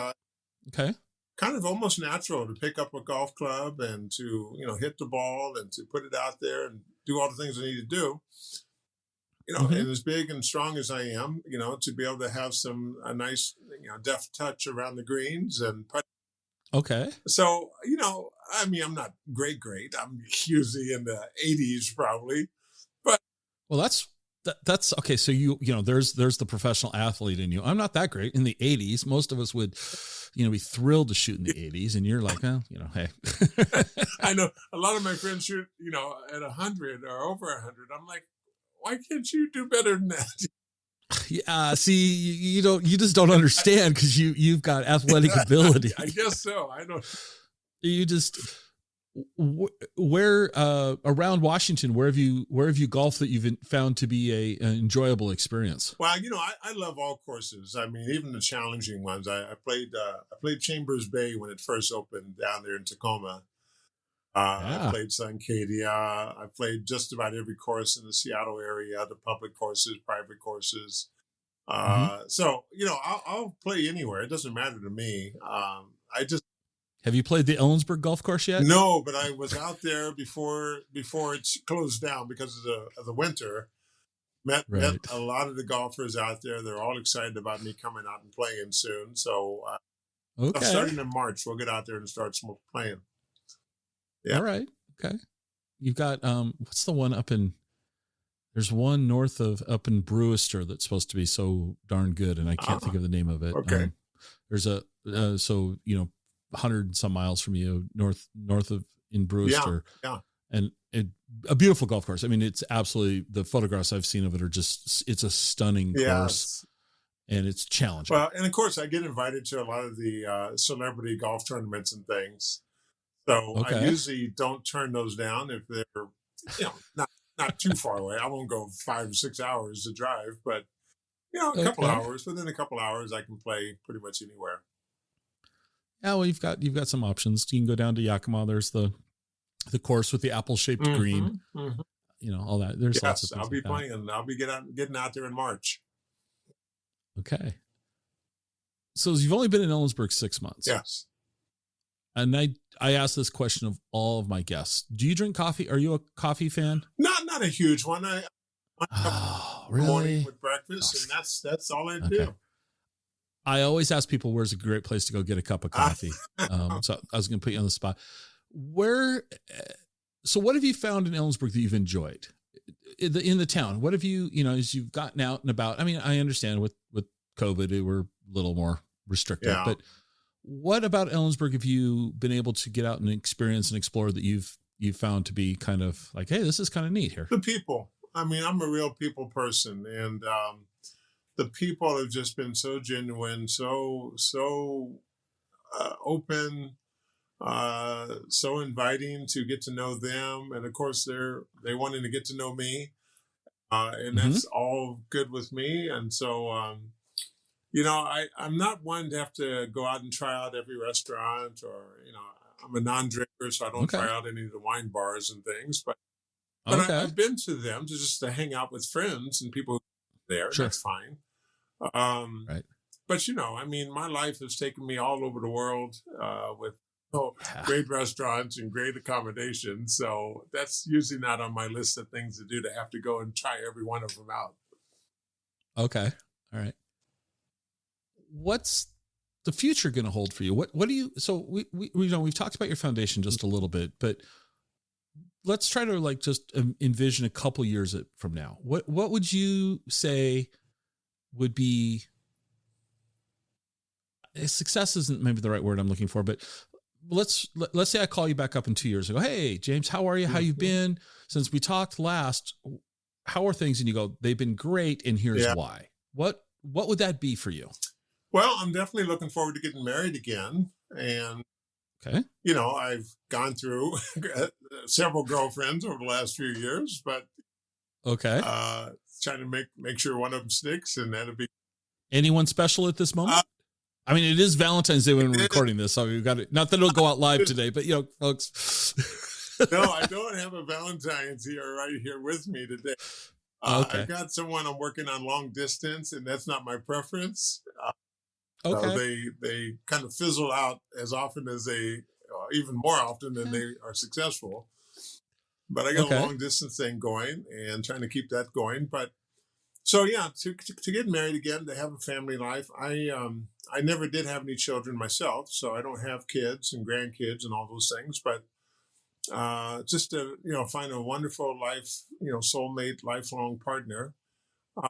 okay. Kind of almost natural to pick up a golf club and to, hit the ball and to put it out there and do all the things I need to do. And as big and strong as I am, to be able to have a nice, deft touch around the greens and putt. Okay. So, I'm not great. I'm usually in the 80s probably, but. Well, that's okay. So there's the professional athlete in you. I'm not that great in the 80s. Most of us would, be thrilled to shoot in the 80s, and you're like, hey. I know a lot of my friends shoot, at 100 or over 100. I'm like, why can't you do better than that? Yeah, see, you just don't understand because you've got athletic ability. I guess so. I don't. You just where around Washington, where have you golfed that you've found to be an enjoyable experience? Well, I love all courses. I mean, even the challenging ones. I played Chambers Bay when it first opened down there in Tacoma. I played Suncadia. I played just about every course in the Seattle area, the public courses, private courses. So, I'll play anywhere. It doesn't matter to me. Have you played the Ellensburg golf course yet? No, but I was out there before it's closed down because of the winter. Met a lot of the golfers out there. They're all excited about me coming out and playing soon. So, starting in March, we'll get out there and start playing. Yeah. All right. Okay. You've got what's the one there's one north of up in Brewster that's supposed to be so darn good, and I can't think of the name of it. Okay. There's 100 some miles from you north of in Brewster. Yeah. And a beautiful golf course. I mean, it's absolutely, the photographs I've seen of it are just, it's a stunning course. And it's challenging. Well, and of course I get invited to a lot of the celebrity golf tournaments and things. So I usually don't turn those down if they're, not too far away. I won't go 5 or 6 hours to drive, but a couple hours. Within a couple hours, I can play pretty much anywhere. Yeah, well, you've got some options. You can go down to Yakima. There's the course with the apple-shaped green. Mm-hmm. all that. There's lots of things. I'll be playing. I'll be getting out there in March. Okay. So you've only been in Ellensburg 6 months. Yes. And I ask this question of all of my guests. Do you drink coffee? Are you a coffee fan? Not a huge one. I really? Morning with breakfast, and that's all I do. I always ask people where's a great place to go get a cup of coffee. So I was going to put you on the spot. So what have you found in Ellensburg that you've enjoyed in the town? What have you, as you've gotten out and about? I mean, I understand with COVID, we're a little more restricted, but what about Ellensburg have you been able to get out and experience and explore that you've found to be kind of like, hey, this is kind of neat here? The people. I mean, I'm a real people person, and the people have just been so genuine, so open, so inviting to get to know them, and of course they wanting to get to know me, and that's all good with me. And so I'm not one to have to go out and try out every restaurant, or I'm a non-drinker, so I don't try out any of the wine bars and things, but I've been to them to hang out with friends and people there. Sure. That's fine. Right. But my life has taken me all over the world with great restaurants and great accommodations. So that's usually not on my list of things to do, to have to go and try every one of them out. Okay. All right. What's the future going to hold for you? What do you, so we've talked about your foundation just a little bit, but let's try to just envision a couple years from now. What would you say would be, success isn't maybe the right word I'm looking for, but let's say I call you back up in 2 years and go, hey, James, how are you? How you been since we talked last? How are things? And you go, they've been great. And here's why. What would that be for you? Well, I'm definitely looking forward to getting married again. And, I've gone through several girlfriends over the last few years, but trying to make sure one of them sticks, and that'll be. Anyone special at this moment? I mean, it is Valentine's Day when we're recording this, so we've got it. Not that it'll go out live today, but folks. No, I don't have a Valentine's right here with me today. I've got someone I'm working on long distance, and that's not my preference. So they kind of fizzle out as often as even more often than they are successful. But I got a long distance thing going and trying to keep that going. But so to get married again, to have a family life. I never did have any children myself, so I don't have kids and grandkids and all those things. But just to find a wonderful life, soulmate, lifelong partner.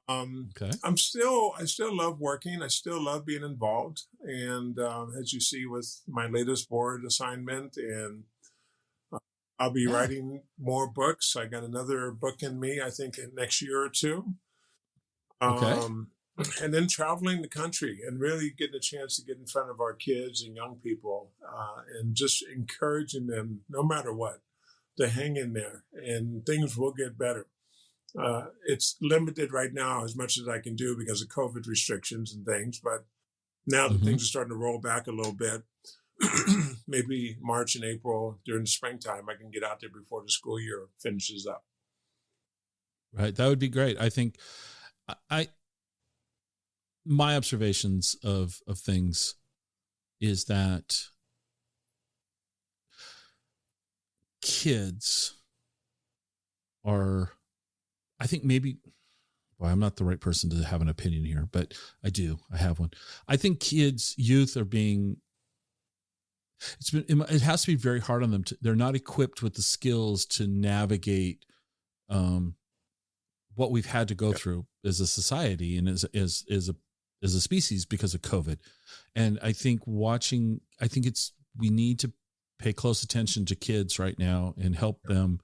I still love working. I still love being involved. And as you see with my latest board assignment, and I'll be writing more books. I got another book in me, I think, in next year or two. And then traveling the country and really getting a chance to get in front of our kids and young people, and just encouraging them, no matter what, to hang in there, and things will get better. It's limited right now as much as I can do because of COVID restrictions and things. But now that things are starting to roll back a little bit, maybe March and April during the springtime, I can get out there before the school year finishes up. Right. That would be great. I think my observations of things is that kids are, I think maybe, I'm not the right person to have an opinion here, but I have one. I think youth are being, it has to be very hard on them. They're not equipped with the skills to navigate what we've had to go through as a society and as a species because of COVID. And I think we need to pay close attention to kids right now and help them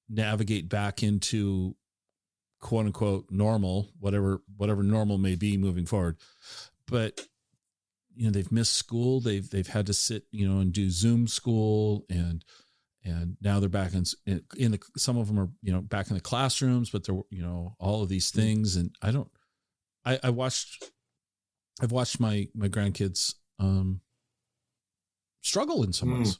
navigate back into quote unquote normal, whatever normal may be moving forward. But they've missed school. They've had to sit, and do Zoom school, and now they're back in some of them are, back in the classrooms, but they're, all of these things. And I've watched my grandkids, struggle in some ways.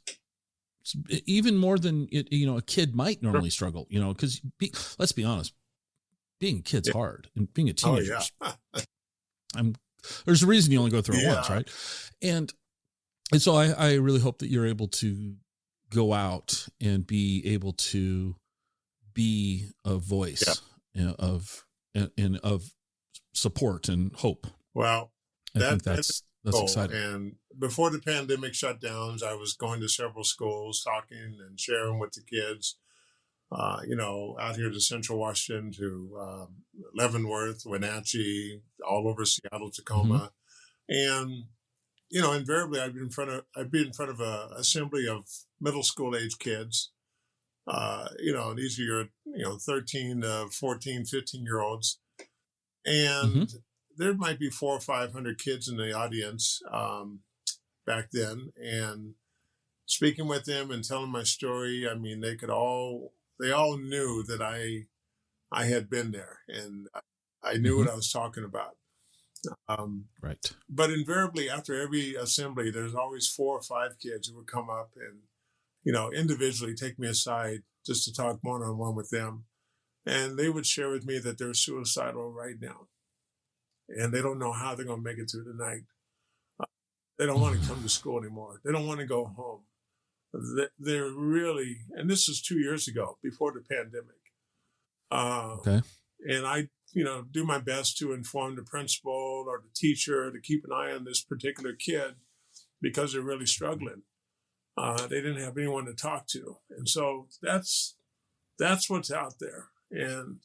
even more than a kid might normally struggle, because let's be honest, being a kid's hard, and being a teenager, there's a reason you only go through it once, right? And so I really hope that you're able to go out and be able to be a voice of support and hope. Well, I think that's exciting. And before the pandemic shutdowns, I was going to several schools, talking and sharing with the kids, out here to Central Washington, to Leavenworth, Wenatchee, all over Seattle, Tacoma. And, invariably I'd be in front of an assembly of middle school age kids. These are your, 13 to 14, 15-year-olds. And there might be 400 or 500 kids in the audience back then. And speaking with them and telling my story, I mean, they all knew that I had been there, and I knew what I was talking about. Right. But invariably, after every assembly, there's always 4 or 5 kids who would come up and, individually take me aside just to talk one-on-one with them. And they would share with me that they're suicidal right now, and they don't know how they're going to make it through the night. They don't want to come to school anymore. They don't want to go home. They're really, and this is 2 years ago, before the pandemic. And I, do my best to inform the principal or the teacher to keep an eye on this particular kid, because they're really struggling. They didn't have anyone to talk to. And so that's what's out there. And,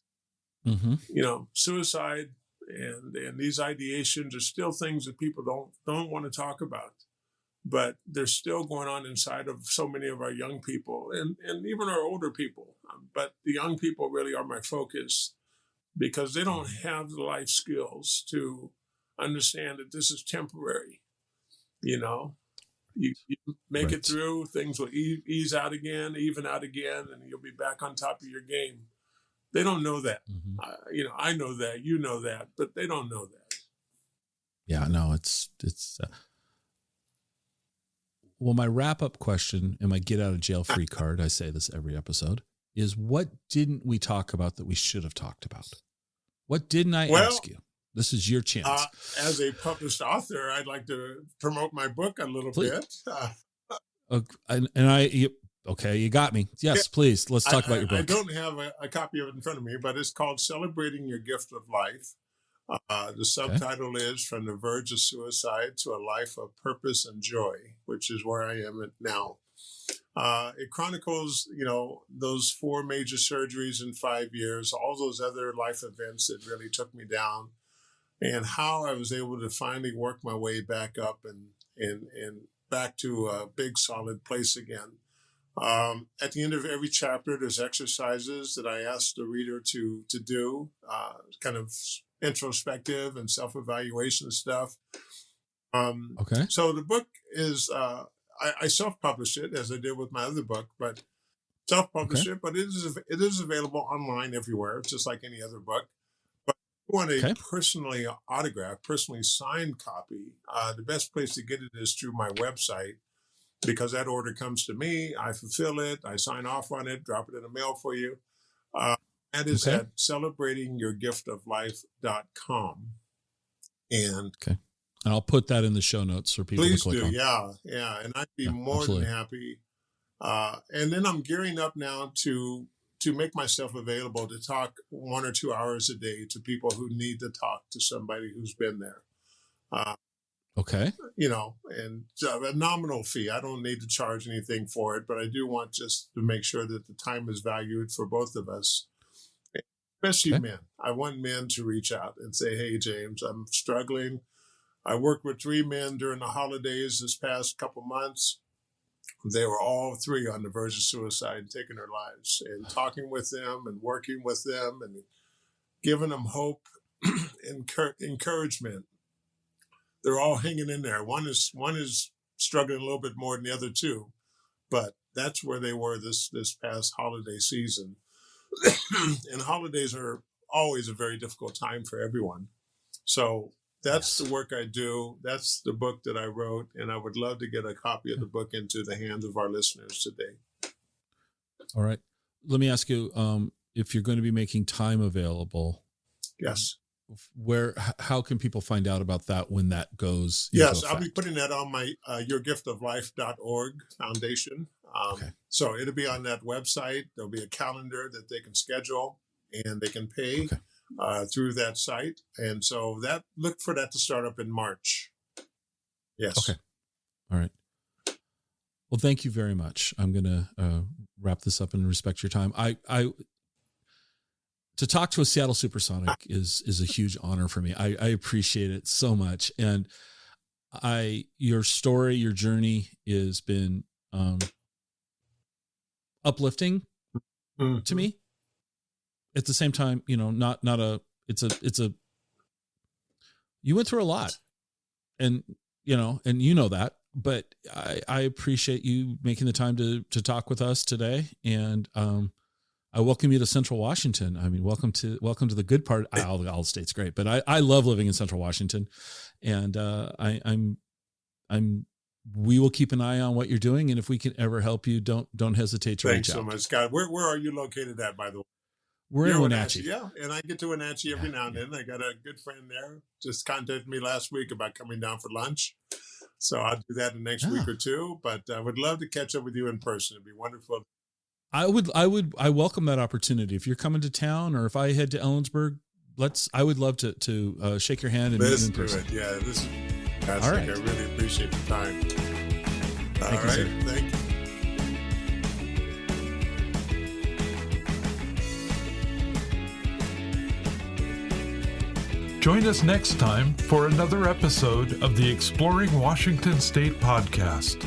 suicide and these ideations are still things that people don't want to talk about. But they're still going on inside of so many of our young people and even our older people. But the young people really are my focus, because they don't have the life skills to understand that this is temporary. You make it through, things will ease out again, even out again, and you'll be back on top of your game. They don't know that. I know that, you know that, but they don't know that. Yeah, no, it's well, my wrap-up question and my get-out-of-jail-free card, I say this every episode, is what didn't we talk about that we should have talked about? What didn't I ask you? This is your chance. As a published author, I'd like to promote my book a little bit. Okay, you got me. Yes, please. Let's talk about your book. I don't have a copy of it in front of me, but it's called Celebrating Your Gift of Life. The subtitle is From the Verge of Suicide to a Life of Purpose and Joy, which is where I am now. It chronicles, those 4 major surgeries in 5 years, all those other life events that really took me down, and how I was able to finally work my way back up and back to a big solid place again. At the end of every chapter, there's exercises that I ask the reader to do, kind of introspective and self-evaluation stuff. So the book is, I self-published it, as I did with my other book, but self-published it, but it is available online everywhere, just like any other book. But if you want a personally autographed, personally signed copy, the best place to get it is through my website, because that order comes to me, I fulfill it, I sign off on it, drop it in the mail for you. That is at celebratingyourgiftoflife.com. And I'll put that in the show notes for people to click on. Yeah. And I'd be more than happy. And then I'm gearing up now to make myself available to talk 1 or 2 hours a day to people who need to talk to somebody who's been there. And a nominal fee. I don't need to charge anything for it, but I do want just to make sure that the time is valued for both of us, especially men. I want men to reach out and say, hey, James, I'm struggling. I worked with 3 men during the holidays this past couple months. They were all 3 on the verge of suicide, taking their lives, and talking with them and working with them and giving them hope, encouragement. They're all hanging in there. One is struggling a little bit more than the other 2, but that's where they were this past holiday season. And holidays are always a very difficult time for everyone. So That's the work I do. That's the book that I wrote, and I would love to get a copy of the book into the hands of our listeners today. All right. Let me ask you, if you're going to be making time available. Yes. How can people find out about that when that goes? Yes, I'll be putting that on my yourgiftoflife.org foundation. So it'll be on that website. There'll be a calendar that they can schedule and they can pay through that site. And so look for that to start up in March. Yes. Okay. All right. Well, thank you very much. I'm going to wrap this up and respect your time. To talk to a Seattle SuperSonic is a huge honor for me. I appreciate it so much. And your story, your journey has been uplifting to me. At the same time, you went through a lot, and that, but I appreciate you making the time to talk with us today. And, I welcome you to Central Washington. I mean, welcome to the good part. All the state's great, but I love living in Central Washington, and we will keep an eye on what you're doing. And if we can ever help you, don't hesitate to reach out. Thanks so much, Scott. Where are you located at, by the way? We're in Wenatchee. Yeah, and I get to Wenatchee every now and then. I got a good friend there. Just contacted me last week about coming down for lunch. So I'll do that in the next week or two. But I would love to catch up with you in person. It'd be wonderful. I welcome that opportunity. If you're coming to town, or if I head to Ellensburg, I would love to shake your hand and meet in person. Yeah, this is fantastic. All right. I really appreciate the time. Thank you, sir. Thank you. Join us next time for another episode of the Exploring Washington State podcast.